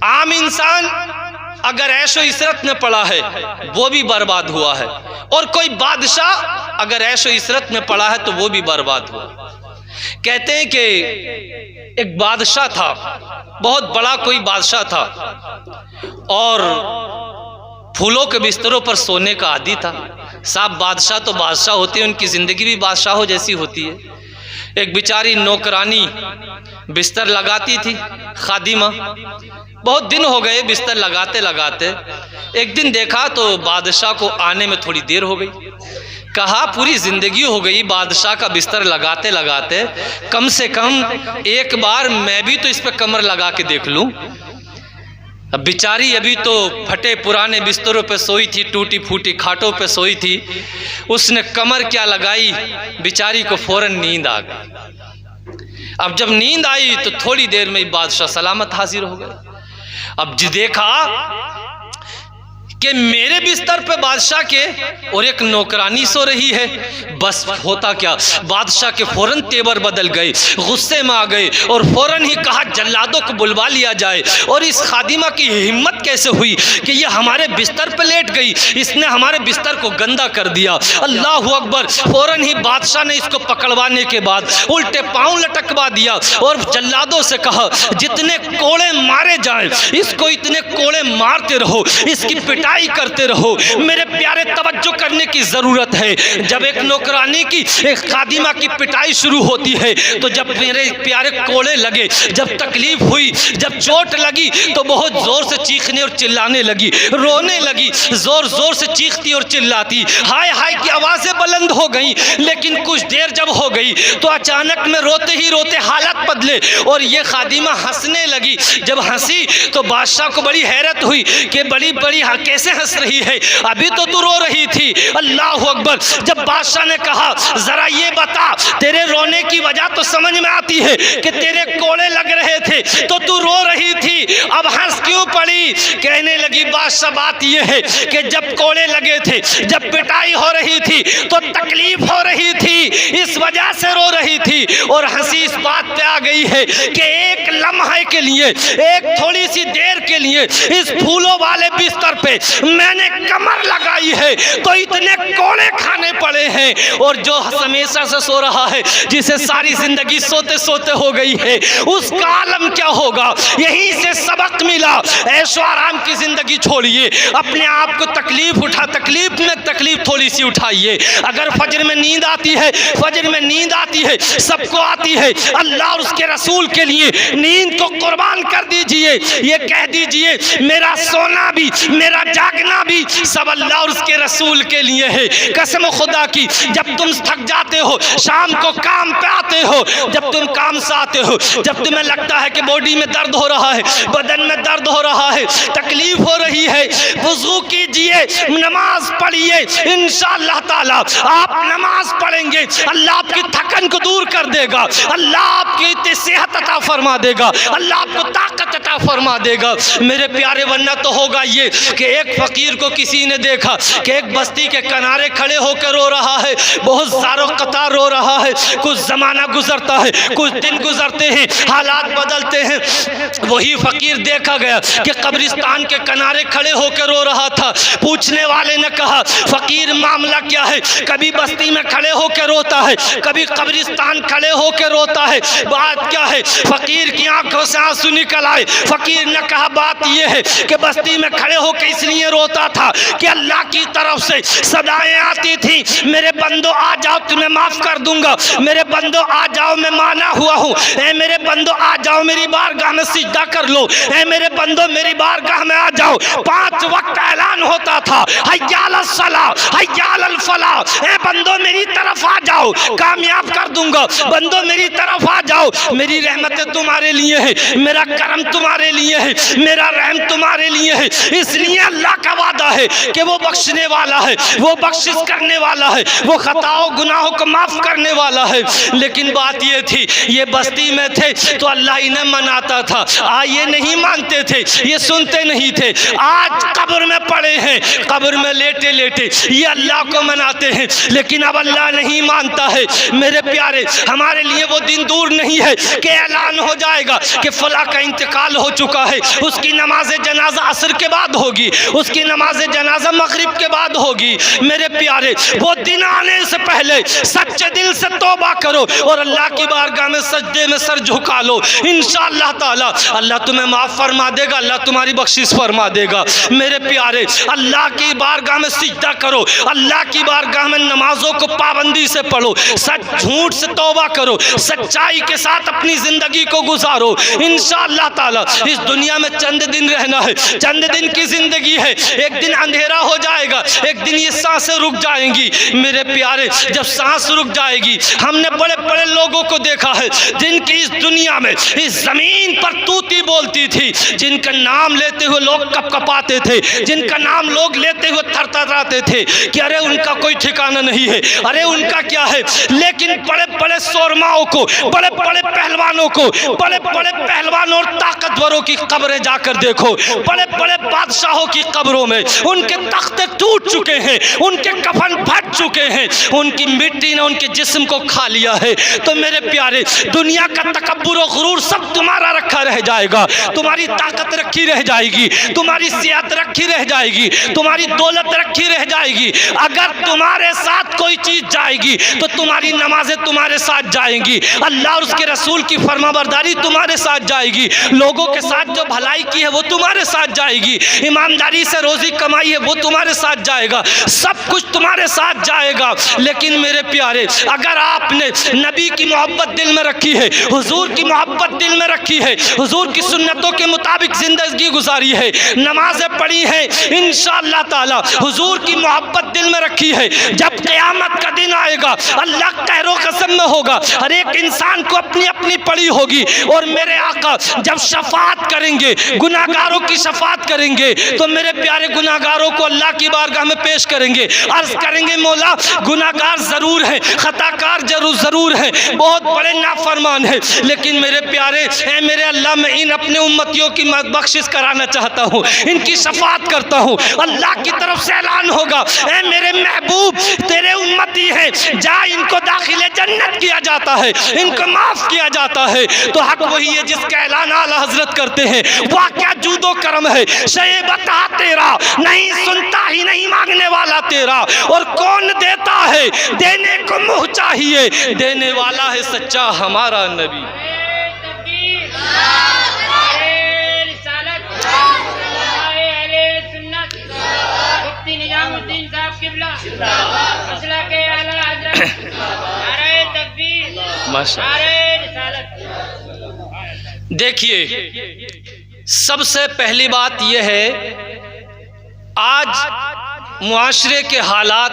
عام انسان اگر عیش و عشرت میں پڑا ہے وہ بھی برباد ہوا ہے، اور کوئی بادشاہ اگر عیش و عشرت میں پڑا ہے تو وہ بھی برباد ہوا۔ کہتے ہیں کہ ایک بادشاہ تھا، بہت بڑا کوئی بادشاہ تھا، اور پھولوں کے بستروں پر سونے کا عادی تھا۔ صاحب بادشاہ تو بادشاہ ہوتے ہیں، ان کی زندگی بھی بادشاہوں جیسی ہوتی ہے۔ ایک بیچاری نوکرانی بستر لگاتی تھی، خادمہ، بہت دن ہو گئے بستر لگاتے لگاتے۔ ایک دن دیکھا تو بادشاہ کو آنے میں تھوڑی دیر ہو گئی۔ کہا پوری زندگی ہو گئی بادشاہ کا بستر لگاتے لگاتے، کم سے کم ایک بار میں بھی تو اس پہ کمر لگا کے دیکھ لوں۔ اب بیچاری ابھی تو پھٹے پرانے بستروں پہ سوئی تھی، ٹوٹی پھوٹی کھاٹوں پہ سوئی تھی، اس نے کمر کیا لگائی، بیچاری کو فوراً نیند آ گئی۔ اب جب نیند آئی تو تھوڑی دیر میں بادشاہ سلامت حاضر ہو گئے۔ اب دیکھا کہ میرے بستر پہ بادشاہ کے اور ایک نوکرانی سو رہی ہے، بس ہوتا کیا، بادشاہ کے فوراً تیور بدل گئے، غصے میں آ گئے اور فوراً ہی کہا جلادوں کو بلوا لیا جائے۔ اور اس خادمہ کی ہمت کیسے ہوئی کہ یہ ہمارے بستر پہ لیٹ گئی، اس نے ہمارے بستر کو گندا کر دیا۔ اللہ اکبر! فوراً ہی بادشاہ نے اس کو پکڑوانے کے بعد الٹے پاؤں لٹکوا دیا اور جلادوں سے کہا جتنے کوڑے مارے جائیں اس کو اتنے کوڑے مارتے رہو، اس کی پٹائی کرتے رہو۔ میرے پیارے توجہ کرنے کی ضرورت ہے، جب ایک نوکرانی کی ایک خادمہ کی پٹائی شروع ہوتی ہے تو جب میرے پیارے کوڑے لگے، جب تکلیف ہوئی، جب چوٹ لگی تو بہت زور سے چیخنے اور چلانے لگی، رونے لگی، زور زور سے چیختی اور چلاتی، ہائے ہائے کی آوازیں بلند ہو گئیں۔ لیکن کچھ دیر جب ہو گئی تو اچانک میں روتے ہی روتے حالت بدلے اور یہ خادمہ ہنسنے لگی۔ جب ہنسی تو بادشاہ کو بڑی حیرت ہوئی کہ بڑی کیسے ہنس رہی ہے، ابھی تو تو رو رہی تھی۔ اللہ اکبر! جب بادشاہ نے کہا ذرا یہ بتا، تیرے رونے کی وجہ تو سمجھ میں آتی ہے کہ تیرے کوڑے لگ رہے تھے تو تو رو رہی تھی، اب ہنس کیوں پڑی؟ کہنے لگی بادشاہ بات یہ ہے کہ جب کوڑے لگے تھے، جب پٹائی ہو رہی تھی تو تکلیف ہو رہی تھی، اس وجہ سے رو رہی تھی۔ اور ہنسی اس بات پہ آ گئی ہے کہ ایک لمحے کے لیے، ایک تھوڑی سی دیر کے لیے اس پھولوں والے بستر پہ میں نے کمر لگائی ہے تو اتنے کوڑے کھانے پڑے ہیں، اور جو ہمیشہ سے سو رہا ہے، جسے ساری زندگی سوتے سوتے ہو گئی ہے، اس کا عالم کیا ہوگا؟ یہیں سے سبق ملا، عیش و آرام کی زندگی چھوڑیے، اپنے آپ کو تکلیف میں تکلیف تھوڑی سی اٹھائیے۔ اگر فجر میں نیند آتی ہے، فجر میں نیند آتی ہے، سب کو آتی ہے، اللہ اور اس کے رسول کے لیے نیند کو قربان کر دیجئے۔ یہ کہہ دیجئے میرا سونا بھی، میرا جاگنا بھی سب اللہ اور اس کے رسول کے لیے ہے۔ قسم خدا کی، جب تم تھک جاتے ہو، شام کو کام پہ آتے ہو، جب تم کام سے آتے ہو، جب تمہیں لگتا ہے کہ باڈی میں درد ہو رہا ہے، بدن میں درد ہو رہا ہے، تکلیف ہو رہی ہے، وضو کیجئے، نماز پڑھیے، انشاءاللہ تعالی آپ نماز پڑھیں گے، اللہ آپ کی تھکن کو دور کر دے گا، اللہ آپ کی صحت عطا فرما دے گا، اللہ آپ کو طاقت عطا فرما دے گا۔ میرے پیارے، ورنہ تو ہوگا یہ کہ ایک فقیر کو کسی نے دیکھا کہ ایک بستی کے کنارے کھڑے ہو کے رو رہا ہے، بہت زاروں قطار رو رہا ہے، کچھ زمانہ گزرتا ہے، کچھ دن گزرتے ہیں، حالات بدلتے ہیں، وہی فقیر دیکھا گیا کہ قبرستان کے کنارے کھڑے ہو کے رو رہا تھا۔ پوچھنے والے نے کہا فقیر معاملہ کیا ہے؟ کبھی بستی میں کھڑے ہو کے روتا ہے، کبھی قبرستان کھڑے ہو کے روتا ہے، بات کیا ہے؟ فقیر کی آنکھوں سے آنسو نکل آئے۔ فقیر نے کہا بات یہ ہے کہ بستی میں کھڑے ہو کے اس لیے روتا تھا کہ اللہ کی طرف سے صدائیں آتی تھی، میرے بندو آ جاؤ تمہیں معاف کر دوں گا، میرے بندو آ جاؤ میں مانا ہوا ہوں، اے میرے بندو آ جاؤ میری بارگاہ میں سجدہ کر لو، اے میرے بندو میری بارگاہ میں آ جاؤ۔ 5 وقت اعلان ہوتا تھا، حی علی الصلاۃ، حی علی الفلاح، اے بندو میری طرف آ جاؤ کامیاب کر دوں گا، بندو میری طرف آ جاؤ، میری رحمتیں تمہارے لیے ہے، میرا کرم تمہارے لیے ہے، میرا رحم تمہارے لیے ہے۔ اس لیے اللہ کا وعدہ ہے کہ وہ بخشنے والا ہے، وہ بخشش کرنے والا ہے، وہ خطاؤں گناہوں کو معاف کرنے والا ہے۔ لیکن بات یہ تھی، یہ بستی میں تھے تو اللہ انہیں مناتا تھا، یہ نہیں مانتے تھے، یہ سنتے نہیں تھے۔ آج قبر میں پڑے ہیں، قبر میں لیٹے لیٹے یہ اللہ کو مناتے ہیں، لیکن اب اللہ نہیں مانتا ہے۔ میرے پیارے، ہمارے لیے وہ دن دور نہیں ہے کہ اعلان ہو جائے گا کہ فلاں کا انتقال انتقال ہو چکا ہے، اس کی نماز جنازہ عصر کے بعد ہوگی، اس کی نماز جنازہ مغرب کے بعد ہوگی۔ میرے پیارے، وہ دن آنے سے پہلے سچے دل سے توبہ کرو اور اللہ کی بارگاہ میں سجدے میں سر جھکا لو، انشاءاللہ تعالی اللہ تمہیں معاف فرما دے گا، اللہ تمہاری بخشش فرما دے گا۔ میرے پیارے، اللہ کی بارگاہ میں سجدہ کرو، اللہ کی بارگاہ میں نمازوں کو پابندی سے پڑھو، سچ جھوٹ سے توبہ کرو، سچائی کے ساتھ اپنی زندگی کو گزارو، انشاءاللہ تعالی اس دنیا میں چند دن رہنا ہے، چند دن کی زندگی ہے، ایک دن اندھیرا ہو جائے گا، ایک دن یہ سانسیں رک جائیں گی۔ میرے پیارے، جب سانس رک جائے گی، ہم نے بڑے بڑے لوگوں کو دیکھا ہے جن کی اس دنیا میں اس زمین پر توتی بولتی تھی، جن کا نام لیتے ہوئے لوگ کپ کپاتے تھے، جن کا نام لوگ لیتے ہوئے تھر تھراتے تھے کہ ارے ان کا کوئی ٹھکانہ نہیں ہے، ارے ان کا کیا ہے۔ لیکن بڑے بڑے سورماؤں کو، بڑے بڑے پہلوانوں کو، بڑے بڑے پہلوانوں اور طاقتوروں کی قبریں جا کر دیکھو، بڑے بڑے بادشاہوں کی قبروں میں ان کے تختے ٹوٹ چکے ہیں، ان کے کفن پھٹ چکے ہیں، ان کی مٹی نے ان کے جسم کو کھا لیا ہے۔ تو میرے پیارے، دنیا کا تکبر و غرور سب تمہارا رکھا رہ جائے گا، تمہاری طاقت رکھی رہ جائے گی، تمہاری صحت رکھی رہ جائے گی، تمہاری دولت رکھی رہ جائے گی۔ اگر تمہارے ساتھ کوئی چیز جائے گی تو تمہاری نمازیں تمہارے ساتھ جائیں گی، اللہ اور اس کے رسول کی فرما برداری تمہارے ساتھ جائے گی، لوگوں کے ساتھ جو بھلائی کی ہے وہ تمہارے ساتھ جائے گی، ایمانداری سے روزی کمائی ہے وہ تمہارے ساتھ جائے گا، سب کچھ تمہارے ساتھ جائے گا۔ لیکن میرے پیارے، اگر آپ نے نبی کی محبت دل میں رکھی ہے، حضور کی محبت دل میں رکھی ہے، حضور کی سنتوں کے مطابق زندگی گزاری ہے، نمازیں پڑھی ہیں، انشاءاللہ تعالی حضور کی محبت دل میں رکھی ہے، جب قیامت کا دن آئے گا اللہ قہر و قسم میں ہوگا، ہر ایک انسان کو اپنی اپنی پڑی ہوگی، اور میرے آقا جب شفاعت کریں گے، گناہگاروں کی شفاعت کریں گے، تو میرے پیارے گناہگاروں کو اللہ کی بارگاہ میں پیش کریں گے، عرض کریں گے مولا گناہگار ضرور ہیں، خطا کار ضرور ہیں، بہت بڑے نافرمان ہیں، لیکن میرے پیارے اے میرے اللہ، میں ان اپنے امتیوں کی بخشش کرانا چاہتا ہوں، ان کی شفاعت کرتا ہوں۔ اللہ کی طرف سے اعلان ہوگا، اے میرے محبوب تیرے امتی ہیں، جا ان کو داخل جنت کیا جاتا ہے، ان کو معاف کیا جاتا ہے۔ تو حق وہی ہے جس کا اعلان اعلیٰ حضرت کرتے ہیں، واقعہ جود و کرم ہے، شیء بتا تیرا نہیں سنتا ہی نہیں مانگنے والا تیرا، اور کون دیتا ہے دینے کو منہ چاہیے، دینے والا ہے سچا ہمارا نبی۔ دیکھیے، سب سے پہلی بات یہ ہے، آج معاشرے کے حالات